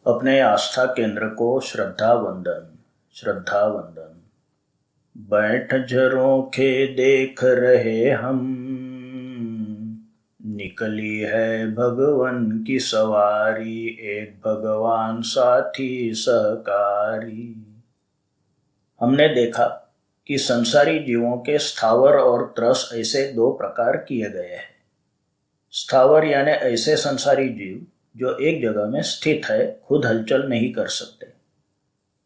अपने आस्था केंद्र को श्रद्धा वंदन। बैठ झरोखे देख रहे हम, निकली है भगवन की सवारी, एक भगवान साथी सहकारी। हमने देखा कि संसारी जीवों के स्थावर और त्रस ऐसे दो प्रकार किए गए हैं। स्थावर यानी ऐसे संसारी जीव जो एक जगह में स्थित है, खुद हलचल नहीं कर सकते।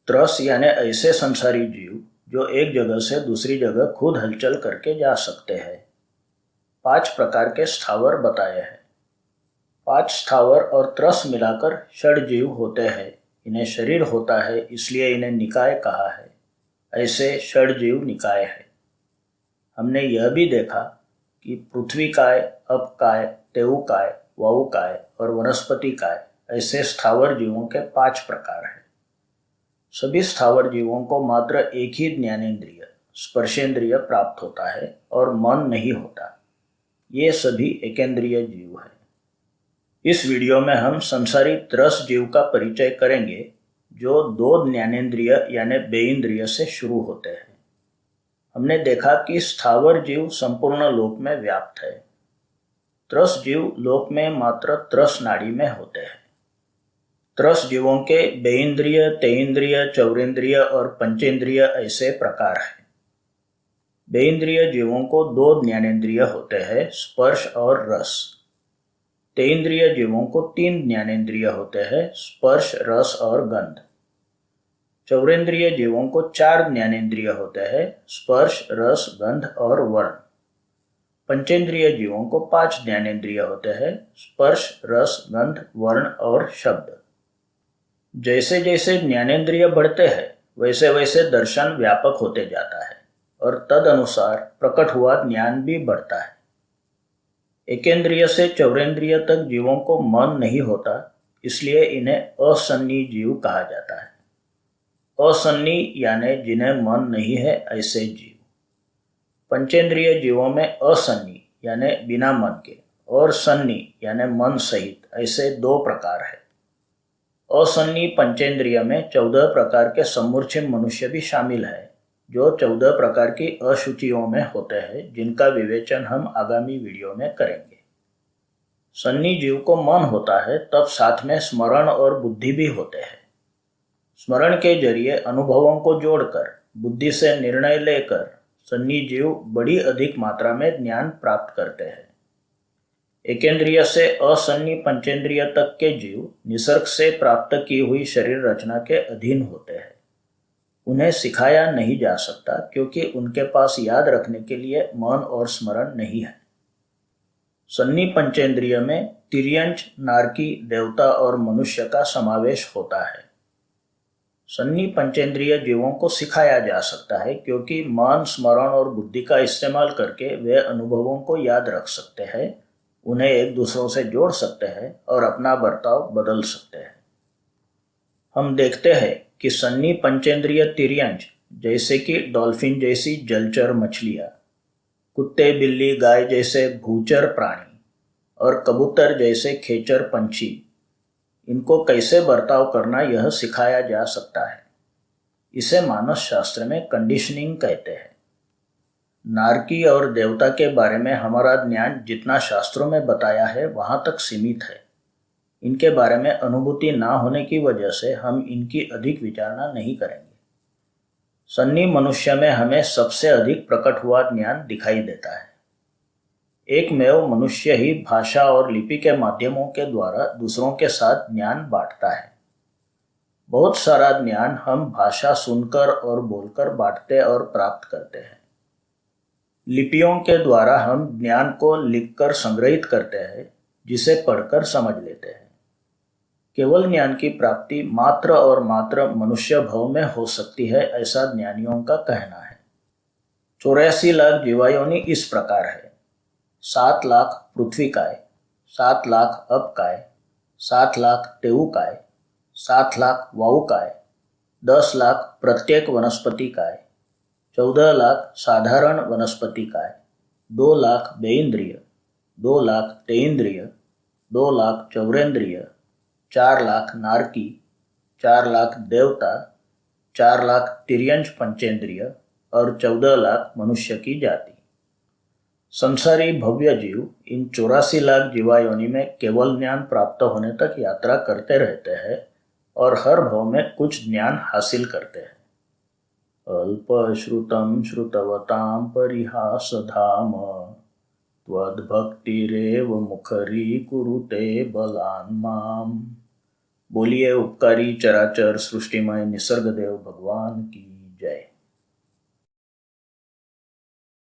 त्रस यानी ऐसे संसारी जीव जो एक जगह से दूसरी जगह खुद हलचल करके जा सकते हैं। 5 प्रकार के स्थावर बताए हैं। 5 स्थावर और त्रस मिलाकर षड जीव होते हैं। इन्हें शरीर होता है, इसलिए इन्हें निकाय कहा है। ऐसे षड जीव निकाय है। हमने यह भी देखा कि पृथ्वी काय, अप काय, तेऊ काय, वायु काय और वनस्पति काय ऐसे स्थावर जीवों के 5 प्रकार हैं। सभी स्थावर जीवों को मात्र एक ही ज्ञानेंद्रिय, स्पर्शेंद्रिय प्राप्त होता है और मन नहीं होता। ये सभी एकेंद्रिय जीव हैं। इस वीडियो में हम संसारी त्रस जीव का परिचय करेंगे जो 2 ज्ञानेंद्रिय यानी बेइंद्रिय से शुरू होते हैं। हमने देखा कि स्थावर जीव संपूर्ण लोक में व्याप्त है। त्रस जीव लोक में मात्र त्रस नाड़ी में होते हैं। त्रस जीवों के बेइंद्रिय, तेइंद्रिय, चौरेंद्रिय और पंचेंद्रिय ऐसे प्रकार हैं। बेइंद्रिय जीवों को 2 ज्ञानेंद्रिय होते हैं, स्पर्श और रस। तेइंद्रिय जीवों को 3 ज्ञानेंद्रिय होते हैं, स्पर्श, रस और गंध। चौरेंद्रिय जीवों को 4 ज्ञानेंद्रिय होते हैं, स्पर्श, रस, गंध और वर्ण। पंचेंद्रिय जीवों को 5 ज्ञानेंद्रिय होते हैं, स्पर्श, रस, गंध, वर्ण और शब्द। जैसे जैसे ज्ञानेंद्रिय बढ़ते हैं वैसे वैसे दर्शन व्यापक होते जाता है और तद अनुसार प्रकट हुआ ज्ञान भी बढ़ता है। एकेंद्रिय से चौरेंद्रिय तक जीवों को मन नहीं होता, इसलिए इन्हें असन्नी जीव कहा जाता है। असन्नी यानी जिन्हें मन नहीं है ऐसे जीव। पंचेंद्रिय जीवों में असन्नी यानी बिना मन के और सन्नी यानी मन सहित ऐसे 2 प्रकार है। असन्नी पंचेंद्रिय में 14 प्रकार के सम्मूर्छित मनुष्य भी शामिल है, जो 14 प्रकार की अशुचियों में होते हैं, जिनका विवेचन हम आगामी वीडियो में करेंगे। सन्नी जीव को मन होता है, तब साथ में स्मरण और बुद्धि भी होते हैं। स्मरण के जरिए अनुभवों को जोड़कर बुद्धि से निर्णय लेकर सन्नी जीव बड़ी अधिक मात्रा में ज्ञान प्राप्त करते हैं। एकेंद्रिय से असन्नी पंचेंद्रिय तक के जीव निसर्ग से प्राप्त की हुई शरीर रचना के अधीन होते हैं। उन्हें सिखाया नहीं जा सकता क्योंकि उनके पास याद रखने के लिए मन और स्मरण नहीं है। सन्नी पंचेंद्रिय में तिर्यंच, नारकी, देवता और मनुष्य का समावेश होता है। सन्नी पंचेंद्रिय जीवों को सिखाया जा सकता है क्योंकि मन, स्मरण और बुद्धि का इस्तेमाल करके वे अनुभवों को याद रख सकते हैं, उन्हें एक दूसरों से जोड़ सकते हैं और अपना बर्ताव बदल सकते हैं। हम देखते हैं कि सन्नी पंचेंद्रिय तिर्यंच जैसे कि डॉल्फिन जैसी जलचर मछलियाँ, कुत्ते, बिल्ली, गाय जैसे भूचर प्राणी और कबूतर जैसे खेचर पंछी, इनको कैसे बर्ताव करना यह सिखाया जा सकता है। इसे मानस शास्त्र में कंडीशनिंग कहते हैं। नारकी और देवता के बारे में हमारा ज्ञान जितना शास्त्रों में बताया है वहाँ तक सीमित है। इनके बारे में अनुभूति ना होने की वजह से हम इनकी अधिक विचारणा नहीं करेंगे। सन्नी मनुष्य में हमें सबसे अधिक प्रकट हुआ ज्ञान दिखाई देता है। एकमेव मनुष्य ही भाषा और लिपि के माध्यमों के द्वारा दूसरों के साथ ज्ञान बांटता है। बहुत सारा ज्ञान हम भाषा सुनकर और बोलकर बांटते और प्राप्त करते हैं। लिपियों के द्वारा हम ज्ञान को लिखकर संग्रहित करते हैं, जिसे पढ़कर समझ लेते हैं। केवल ज्ञान की प्राप्ति मात्र और मात्र मनुष्य भव में हो सकती है, ऐसा ज्ञानियों का कहना है। 84 लाख जीवायोनि इस प्रकार है: 7 लाख पृथ्वी काय, 7 लाख अप काय, 7 लाख तेऊ काय, 7 लाख वायु काय, 10 लाख प्रत्येक वनस्पति काय, 14 लाख साधारण वनस्पति काय, 2 लाख बेइंद्रिय, 2 लाख तेइंद्रिय, 2 लाख चौरेंद्रिय, 4 लाख नारकी, 4 लाख देवता, 4 लाख तिर्यंश पंचेंद्रिय और 14 लाख मनुष्य की जाति। संसारी भव्य जीव इन 84 लाख जीवायोनि में केवल ज्ञान प्राप्त होने तक यात्रा करते रहते हैं और हर भव में कुछ ज्ञान हासिल करते हैं। अल्पश्रुतं श्रुतवतां परिहासधाम त्वद्भक्तिरेव मुखरीकुरुते बलान् माम्। बोलिए उपकारी चराचर सृष्टिमय निसर्ग देव भगवान की